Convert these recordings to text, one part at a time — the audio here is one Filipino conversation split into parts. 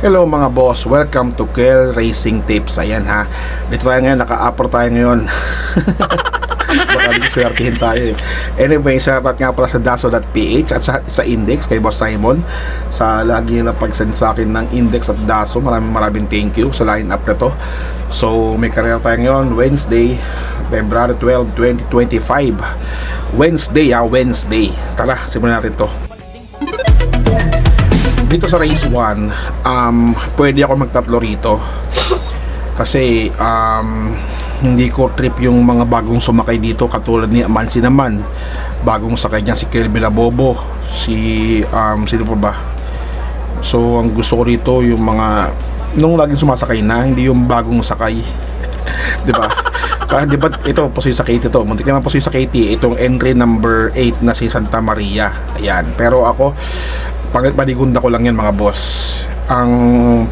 Hello mga boss, welcome to Kel Racing Tips. Ayan ha, dito tayo ngayon, naka-upper tayo ngayon. Baka dito swertihin tayo eh. Anyway, shoutout nga pala sa daso.ph at sa Index, kay Boss Simon, sa lagi nilang pag-send sa akin ng Index at Daso. Maraming thank you sa line-up na to. So may karera tayo ngayon, Wednesday, February 12, 2025. Wednesday. Tara, simulan natin to. Dito sa race 1, pwede ako magtatlo rito kasi hindi ko trip yung mga bagong sumakay dito, katulad ni Amansi naman, bagong sakay niya si Kirby Labobo, sino pa ba. So ang gusto ko rito yung mga nung laging sumasakay na, hindi yung bagong sakay. Di ba? Di ba ito po sa Katie to, muntik naman po sa Katie, itong entry number 8 na si Santa Maria. Ayan, pero ako panigunda ko lang yan mga boss. Ang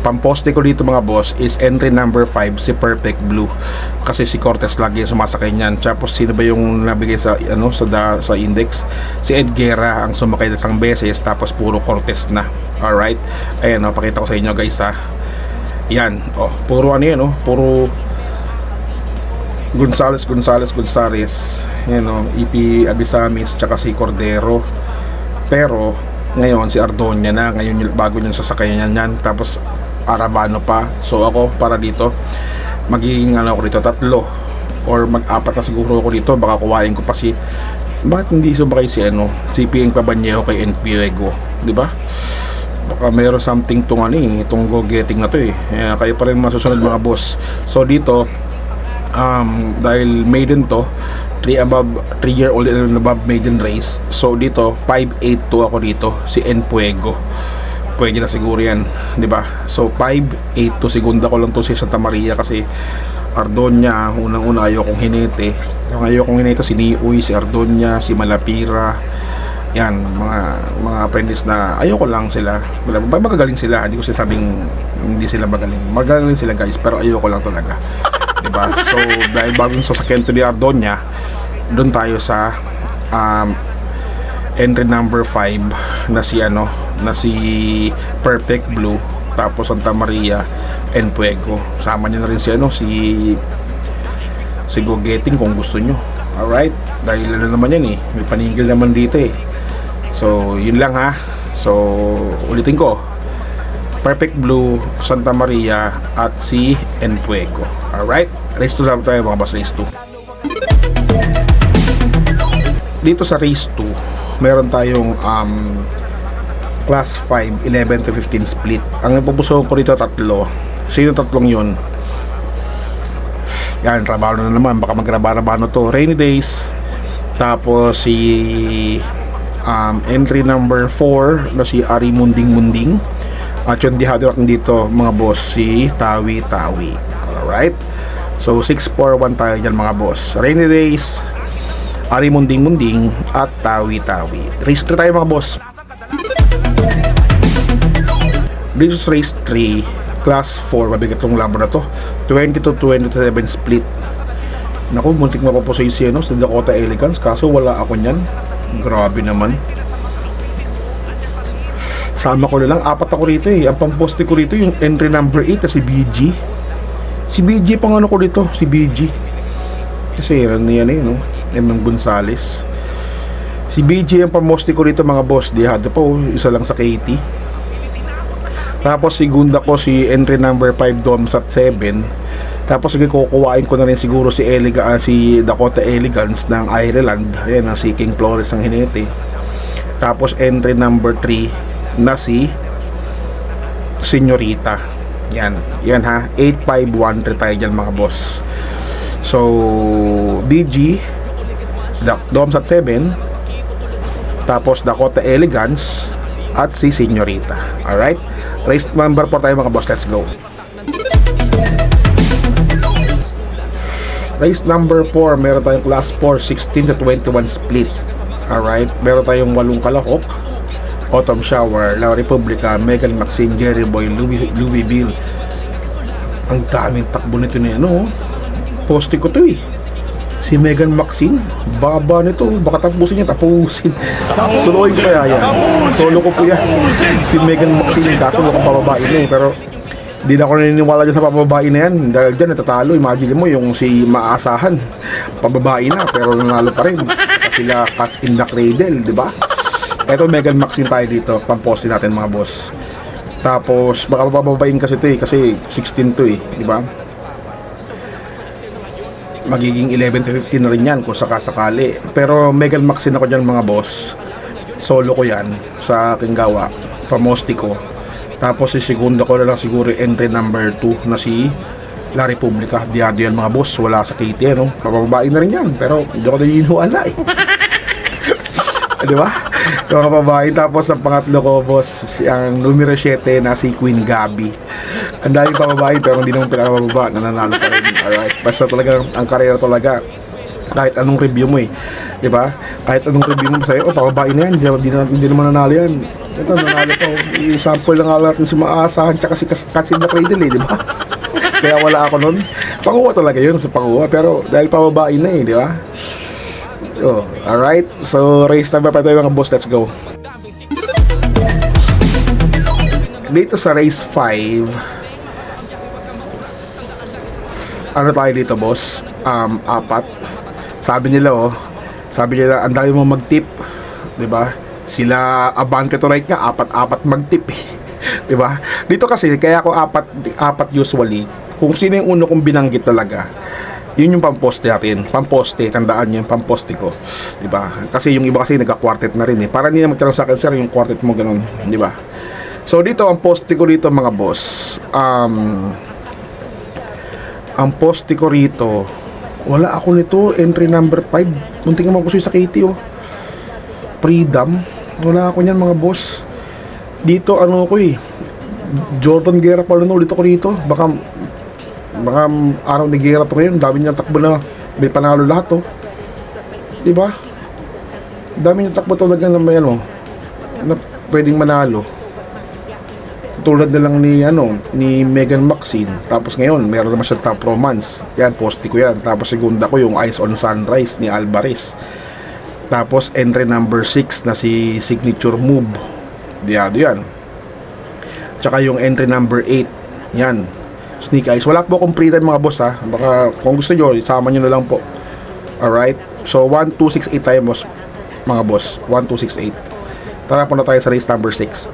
pamposte ko dito mga boss is entry number 5, si Perfect Blue, kasi si Cortez lagi yung sumasakay niyan. Tapos sino ba yung nabigay sa sa Index? Si Ed Guerra ang sumakay ng isang beses, tapos puro Cortez na. Alright, ayan o, pakita ko sa inyo guys ha. Yan, puro yan puro Gonzales. Yan EP Abisamis, tsaka si Cordero. Pero ngayon si Ardonia na, ngayon bago yung sasakayan yan, tapos Arabano pa. So ako para dito magiging ako dito tatlo or mag-apat na siguro ako dito. Baka kuwain ko pa bakit hindi sumakay si Pieng Pabanyeho kay Enpiego, di ba? Baka mayroon something itong go getting na to eh. Kayo pa rin masusunod mga boss. So dito dahil maiden to, 3-year-old and above maiden race. So dito 582 ako dito, si Enpuego. Pwede na siguro yan, di ba? So 582, segunda ko lang to si Santa Maria kasi Ardonia, unang-una ayokong hinete. Yung ayokong hinete si Niuy, si Ardonia, si Malapira. Yan, mga apprentice na ayoko lang sila. Magagaling sila, hindi ko sinasabing hindi sila magaling. Magagaling sila guys, pero ayoko lang talaga. Diba? So dahil bagong sasakyan to ni Ardonia, doon tayo sa entry number 5 na si Perfect Blue, tapos Santa Maria and Puego. Sama niya na rin si Go Getting kung gusto nyo. Alright, dahil naman yan may paningil naman dito So yun lang ha. So ulitin ko, Perfect Blue, Santa Maria at si Enpuego. Alright, race 2 lang tayo mga boss, race 2. Dito sa race 2 meron tayong class 5 11 to 15 split. Ang pupusuhan ko rito tatlo. Sino tatlong yun? Yan, Rabano na naman, baka mag-Rabano to. Rainy Days. Tapos si entry number 4 na si Ari Munding. At yung dihado natin dito mga boss, si Tawi. Alright, so 641 tayo dyan mga boss. Rainy Days, Ari Munding at Tawi. Race 3 tayo mga boss. Dito sa race 3, class 4, mabigat tong laban na to, 20 to 27 split. Naku, muntik mapapusoy sa Dakota Elegance, kaso wala ako nyan. Grabe naman. Sama ko na lang, 4 ako rito Ang pamposte ko rito yung entry number 8 na si BG. Si BG pang ko dito, si BG. Kasi yan MM Gonzales. Si BG ang pamposte ko rito mga boss. Dihado po, isa lang sa KT. Tapos segunda ko si entry number 5 Domsat 7. Tapos kukuhain ko na rin siguro si Dakota Elegance ng Ireland. Ayan, si King Flores ang hinete. Tapos entry number 3 na si Senyorita. Yan ha, 8513 tayo dyan mga boss. So BG, Domsat 7, tapos Dakota Elegance at si Senyorita. Alright, race number 4 tayo mga boss, let's go. Race number 4, meron tayong class 4 16 to 21 split. Alright, meron tayong 8 kalahok, Autumn Shower, La Republica, Megan Maxine, Jerry Boy, Louis Bill. Ang daming takbo nito poste ko to Si Megan Maxine, baba nito, baka tapusin niya, tapusin. Soloin ko kaya yan. Solo ko po yan. Si Megan Maxine, kaso mukhang pababae na eh. Pero di na ako naniniwala dyan sa pababae na yan. Dahil dyan natatalo, imagine mo yung si Maasahan, pababae na pero nanalo pa rin. Sila Catch in the Cradle, di ba? Eto Megan Maxine tayo dito, pamposte natin mga boss. Tapos baka pababain kasi ito eh, kasi 16 to eh, di ba? Magiging 11 to 15 na rin yan kung sakasakali. Pero Megan Maxine ako dyan mga boss. Solo ko yan sa aking gawa, pamoste ko. Tapos si segundo ko na lang siguro entry number 2 na si La Republica. Diado yan mga boss, wala sa KT no? Pababain na rin yan, pero hindi ako naniniwala eh. Di ba? Yung kapabahay. Tapos ang pangatlo ko boss, ang numero 7 na si Queen Gabi. Ang daming pababae pero hindi naman pinakababa, nananalo pa rin. Alright, basta talaga ang karera talaga kahit anong review mo eh, di ba? Kahit anong review mo sa'yo, pababae na yan, hindi naman nanalo yan. Ito, nanalo pa. I-sample lang nga natin si Maasahan tsaka si Catch in the Cradle eh, di ba? Kaya wala ako nun. Panguha talaga yun sa panguha, pero dahil pababae na eh, di ba? Oh, alright, so race number pa tayo mga boss, let's go. Dito sa race 5, ano tayo dito boss? Apat. Sabi nila ang dami mo mag-tip, 'di ba? Sila Abante to right nga, apat mag-tip. 'Di ba? Dito kasi kaya ako apat usually. Kung sino yung uno kong binanggit talaga, yun yung pamposte natin. Pamposte, tandaan yun, pamposte ko. 'Di ba? Kasi yung iba kasi nagka-quartet na rin eh. Para hindi na magtanong sa akin, sir, yung quartet mo ganun, 'di ba? So dito ang poste ko dito mga boss. Ang poste ko rito, wala ako nito, entry number 5. Munting naman ko sa KT Freedom. Wala ako niyan mga boss. Dito ano ko eh, Jordan Guerra pala na ulit ako dito. Baka araw ni Guerra to ngayon. Dami niyang takbo na may panalo lahat diba? Dami niyang takbo talaga na may na pwedeng manalo. Tulad na lang ni Megan Maxine. Tapos ngayon meron naman siya top romance. Yan, poste ko yan. Tapos segunda ko yung Eyes on Sunrise ni Alvarez. Tapos entry number 6 na si Signature Move. Diado yan. Tsaka yung entry number 8, yan, Sneak Eyes. Wala po akong free time mga boss ha. Baka kung gusto nyo, isama nyo na lang po. Alright, so 1, 2, 6, 8 tayo boss, mga boss. 1, 2, 6, 8. Tara po na tayo sa race number 6.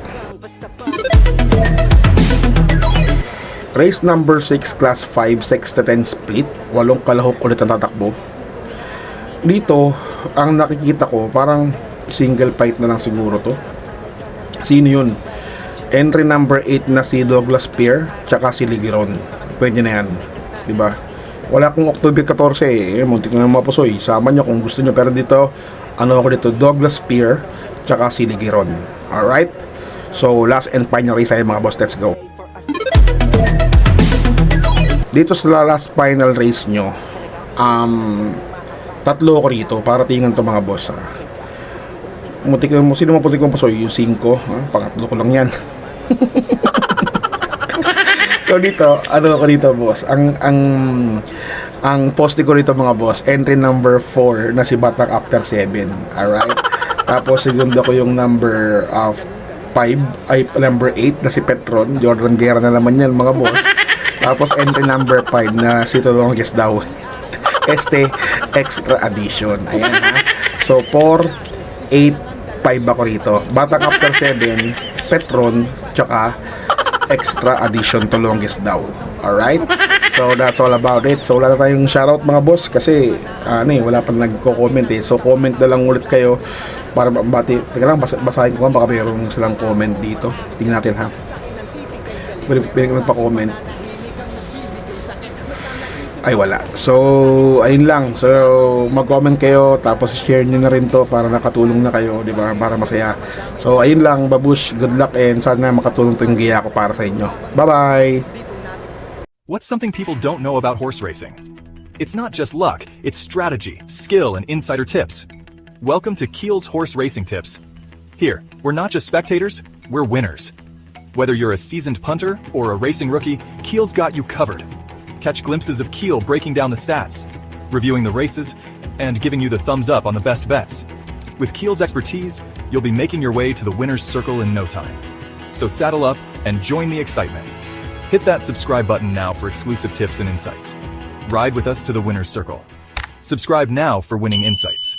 Race number 6, class 5, 6 to 10 split. 8 kalahok ulit ang tatakbo. Dito, ang nakikita ko, parang single fight na lang siguro to. Sino yun? Entry number 8 na si Douglas Pierre, tsaka si Ligiron. Pwede na yan, diba? Wala akong October 14 muntik na mapusoy. Sama nyo kung gusto nyo. Pero dito, ako dito, Douglas Pierre, tsaka si Ligiron. Alright? So, last and final race ay mga boss, let's go. Dito sa last final race nyo, tatlo ko rito para tingnan to mga boss sino maputik mong pasoy? Yung 5 pangatlo ko lang yan. So dito, ko dito boss, ang poste ko rito mga boss, entry number 4 na si Batak After 7. Alright. Tapos segundo ko yung number 5 ay number 8 na si Petron. Jordan Guerra na naman yan mga boss. Tapos entry number 5 na si Tolongges daw. Extra addition. Ayan ha. So 4, 8, 5 ako rito. Batak After 7, Petron, tsaka extra addition Tolongges daw. Alright? So that's all about it. So wala na tayong shoutout mga boss kasi wala pa nagko-comment eh. So comment na lang ulit kayo para mabati. Teka lang, basahin ko baka mayroon silang comment dito. Tingnan natin ha. Pwede nagpa-comment. Ay wala. So ayun lang. So mag-comment kayo tapos share niyo na rin to para nakatulong na kayo, di ba? Para masaya. So ayun lang, babush. Good luck and sana makatulong tong giya ko para sa inyo. Bye-bye. What's something people don't know about horse racing? It's not just luck, it's strategy, skill, and insider tips. Welcome to Keel's Horse Racing Tips. Here, we're not just spectators, we're winners. Whether you're a seasoned punter or a racing rookie, Keel's got you covered. Catch glimpses of Keel breaking down the stats, reviewing the races, and giving you the thumbs up on the best bets. With Keel's expertise, you'll be making your way to the winner's circle in no time. So saddle up and join the excitement. Hit that subscribe button now for exclusive tips and insights. Ride with us to the winner's circle. Subscribe now for winning insights.